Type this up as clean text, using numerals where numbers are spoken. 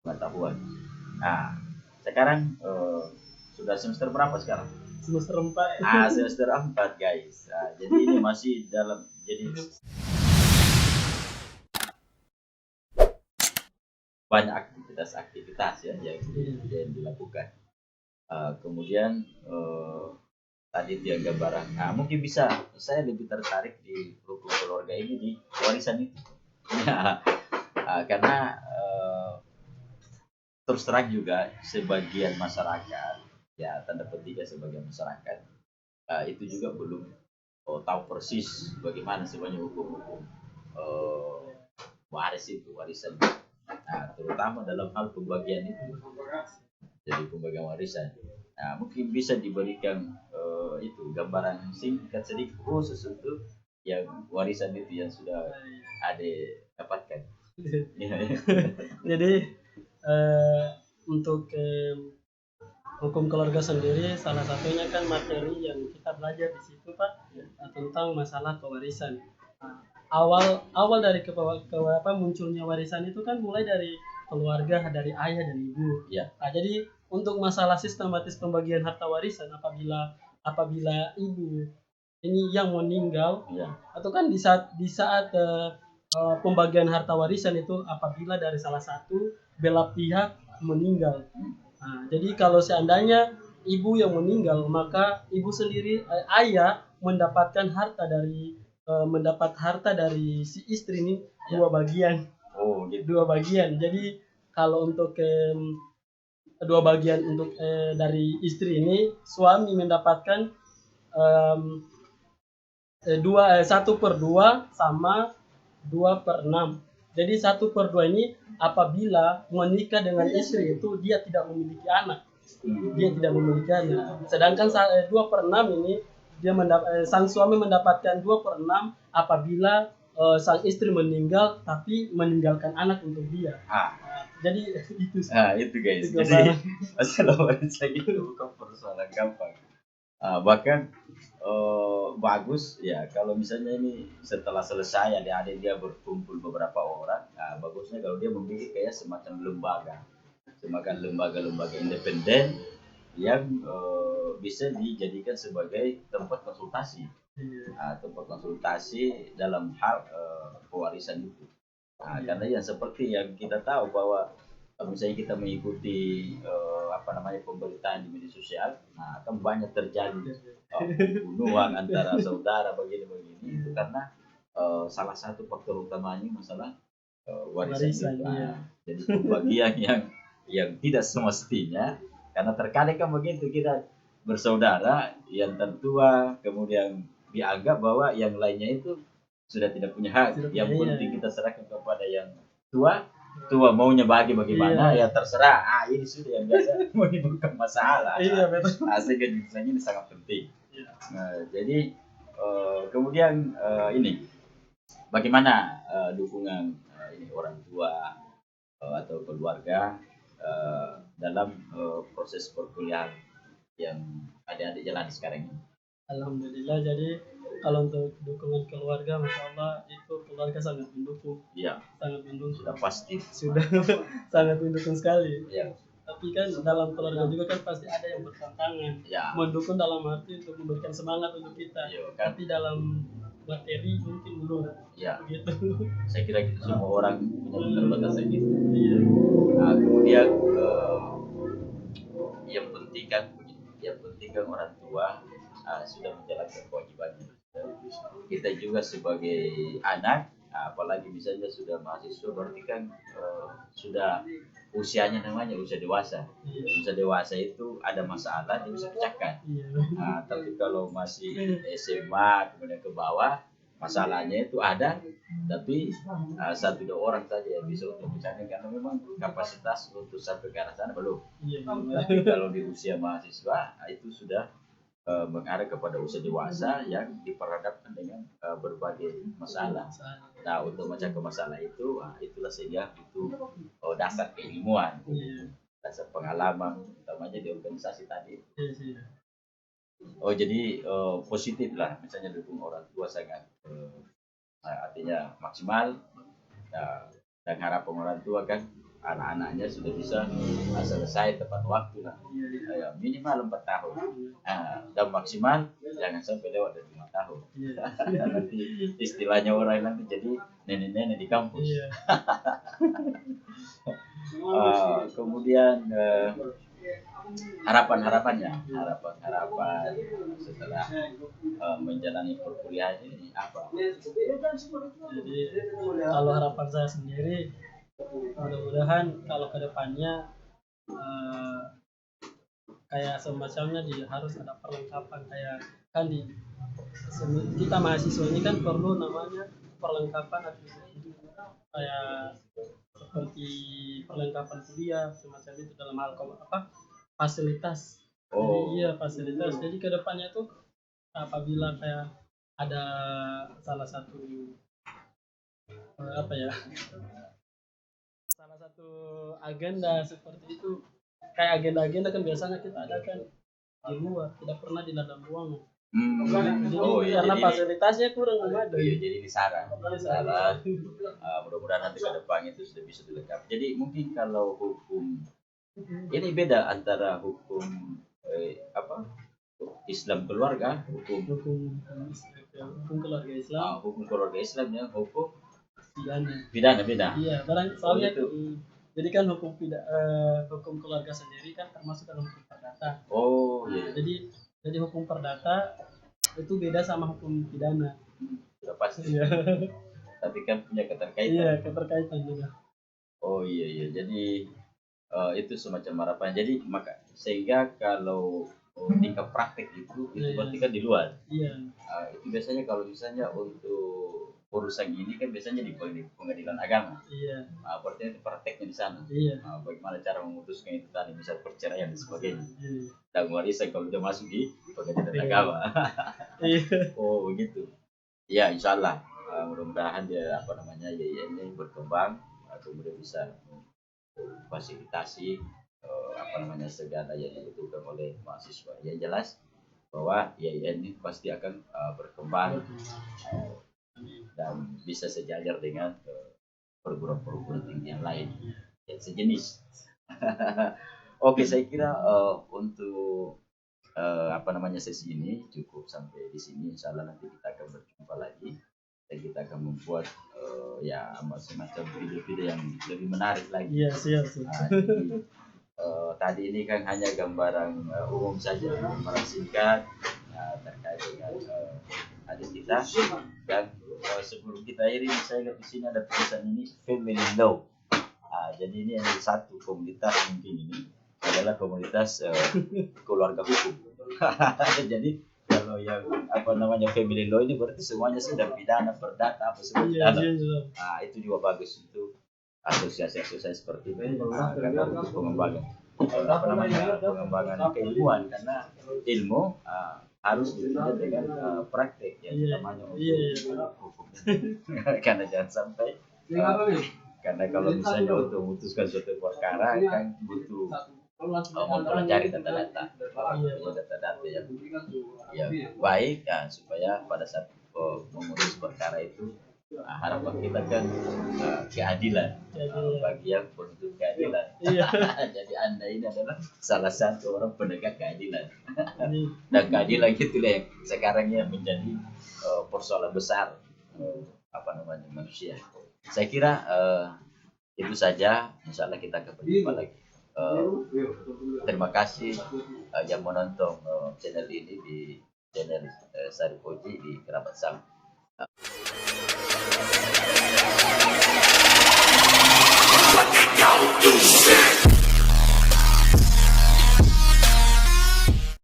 pengetahuan. Nah, sekarang sudah semester berapa sekarang? Semester 4. Semester 4 guys. Jadi ini masih dalam, jadi banyak aktivitas ya yang dilakukan. Kemudian tadi dia gambaran. Nah, mungkin bisa saya lebih tertarik di hukum keluarga ini di warisan itu. Ya, karena terus terang juga sebagian masyarakat, ya tanda petik ya sebagian masyarakat itu juga belum tahu persis bagaimana sebenarnya hukum-hukum warisan. Nah, terutama dalam hal pembagian itu, jadi pembagian warisan. Nah, mungkin bisa diberikan itu gambaran singkat sedikit khusus untuk yang warisan itu yang sudah ada dapatkan. Jadi untuk hukum keluarga sendiri salah satunya kan materi yang kita belajar di situ Pak, tentang masalah pewarisan. Awal dari munculnya warisan itu kan mulai dari keluarga, dari ayah dan ibu. Ya. Jadi untuk masalah sistematis pembagian harta warisan apabila ibu ini yang meninggal, ya. Atau kan di saat pembagian harta warisan itu apabila dari salah satu belah pihak meninggal. Nah, jadi kalau seandainya ibu yang meninggal, maka ibu sendiri ayah mendapatkan mendapat harta dari si istri ini dua bagian. Oh, gitu. Dua bagian. Jadi kalau untuk dua bagian untuk dari istri ini, suami mendapatkan 1/2 sama 2/6. Jadi 1/2 ini apabila menikah dengan istri itu dia tidak memiliki anak. Sedangkan 2/6 ini sang suami mendapatkan 2/6 apabila sang istri meninggal tapi meninggalkan anak untuk dia. Jadi itu guys. Jadi masalah warisan itu bukan persoalan gampang. Bahkan bagus ya kalau misalnya ini setelah selesai adik-adik dia berkumpul beberapa orang, bagusnya kalau dia memiliki kayak semacam lembaga independen yang bisa dijadikan sebagai tempat konsultasi, dalam hal pewarisan itu. Karena yang seperti yang kita tahu bahwa misalnya kita mengikuti pemberitaan di media sosial, kan banyak terjadi pembunuhan antara saudara begini itu karena salah satu faktor utamanya masalah warisan itu. Jadi pembagian yang tidak semestinya, karena terkadang kan begitu kita bersaudara yang tertua kemudian dianggap bahwa yang lainnya itu sudah tidak punya hak. Yang penting kita serahkan kepada yang tua maunya bagaimana ya terserah. Ini sudah yang biasa menimbulkan masalah. Sehingga ini sangat penting. Jadi kemudian ini bagaimana dukungan ini orang tua atau keluarga dalam proses perkuliahan yang adik-adik jalani sekarang ini. Alhamdulillah. Jadi kalau untuk dukungan keluarga, masya Allah itu keluarga sangat mendukung. Iya. Sangat mendukung. Sudah pasti. Sudah sangat mendukung sekali. Iya. Tapi kan dalam keluarga juga kan pasti ada yang bertentangan. Ya. Mendukung dalam arti untuk memberikan semangat untuk kita. Iya, kan? Tapi dalam materi mungkin belum. Ya. Begitu. Saya kira kita semua orang punya keterbatasan gitu. Iya. Kemudian yang penting kan orang tua sudah menjalankan kewajibannya. Kita juga sebagai anak, apalagi misalnya sudah mahasiswa, berarti kan sudah usianya namanya usia dewasa. Usia dewasa itu ada masalah dia bisa pecahkan. Tapi kalau masih SMA kemudian ke bawah, masalahnya itu ada, tapi 1-2 orang saja yang bisa untuk pecahkan karena memang kapasitas untuk sampai ke arah sana belum. Tapi kalau di usia mahasiswa itu sudah mengarah kepada usia dewasa yang diperhadapkan dengan berbagai masalah. Nah, untuk memecahkan masalah itu, itulah sehingga itu dasar keilmuan, dasar pengalaman, utamanya di organisasi tadi. Jadi positif lah, misalnya dukung orang tua sangat artinya maksimal, dan harapan orang tua kan anak-anaknya sudah bisa selesai tepat waktu lah. Iya. Ya, minimal 4 tahun. Dan maksimal jangan sampai lewat dari 5 tahun. Iya. Nanti istilahnya orang nanti jadi nenek-nenek di kampus. Iya. Kemudian harapan-harapan setelah menjalani perkuliahan ini apa? Jadi kalau harapan saya sendiri, mudah-mudahan kalau kedepannya kayak semacamnya harus ada perlengkapan kayak kan kita mahasiswa ini kan perlu namanya perlengkapan kayak seperti perlengkapan kuliah semacam itu dalam hal fasilitas. Jadi iya fasilitas. Jadi kedepannya tuh apabila kayak ada salah satu salah satu agenda seperti itu, kayak agenda-agenda kan biasanya kita adakan di luar, tidak pernah di dalam ruangan. Jadi karena fasilitasnya kurang memadai. Iya, jadi ini saran. Mudah-mudahan nanti ke depan itu sudah bisa dilengkapi. Jadi mungkin kalau hukum ini beda antara hukum Islam keluarga, hukum keluarga Islam, hukum keluarga Islam yang hukum pidana beda. Iya, soalnya itu. Jadi kan hukum keluarga sendiri kan termasuk dalam hukum perdata. Oh iya. Jadi hukum perdata itu beda sama hukum pidana. Sudah pasti. Iya. Tapi kan punya keterkaitan. Iya, keterkaitan juga. Oh iya. Jadi itu semacam harapan. Jadi sehingga kalau tingkat praktek itu berarti kan di luar. Iya. Itu biasanya kalau misalnya untuk urusan ini kan biasanya di pengadilan agama. Iya. Berarti prakteknya di sana. Iya. Bagaimana cara memutuskan itu tadi, misal perceraian dan sebagainya. Iya. Dan warisan kalau dia masuk di pengadilan agama. Iya. Oh begitu. Ya insyaallah mudah-mudahan dia YIN ini berkembang, kemudian bisa fasilitasi segala yang dibutuhkan oleh mahasiswa. Yang jelas bahwa YIN ini pasti akan berkembang dan bisa sejajar dengan perguruan-perguruan tinggi yang lain yang sejenis. Oke, saya kira untuk sesi ini cukup sampai di sini. Insyaallah nanti kita akan berjumpa lagi dan kita akan membuat semacam video-video yang lebih menarik lagi. Iya, siap. Jadi, tadi ini kan hanya gambaran umum saja, gambaran singkat terkait dengan adik kita. Dan sebelum kita akhiri, saya lihat di sini ada tulisan ini family law. Jadi ini ada satu komunitas, mungkin ini adalah komunitas keluarga hukum. Jadi kalau yang family law ini berarti semuanya sudah pidana, perdata, apa semua pidana. Itu juga bagus untuk asosiasi-asosiasi seperti ini karena untuk pengembangan keilmuan, karena ilmu harus ditunjukkan dengan praktek yang namanya hukum. Karena jangan sampai karena kalau misalnya untuk memutuskan suatu perkara kan butuh mempelajari data-data yang baik supaya pada saat memutus perkara itu harapan kita kan keadilan bagi yang penuntut keadilan. Jadi Anda ini adalah salah satu orang penegak keadilan. Dan keadilan itulah yang sekarang menjadi persoalan besar manusia. Saya kira itu saja. Insyaallah kita akan berjumpa lagi. Terima kasih yang menonton channel ini di channel Sari Koji di Kerabat Sam.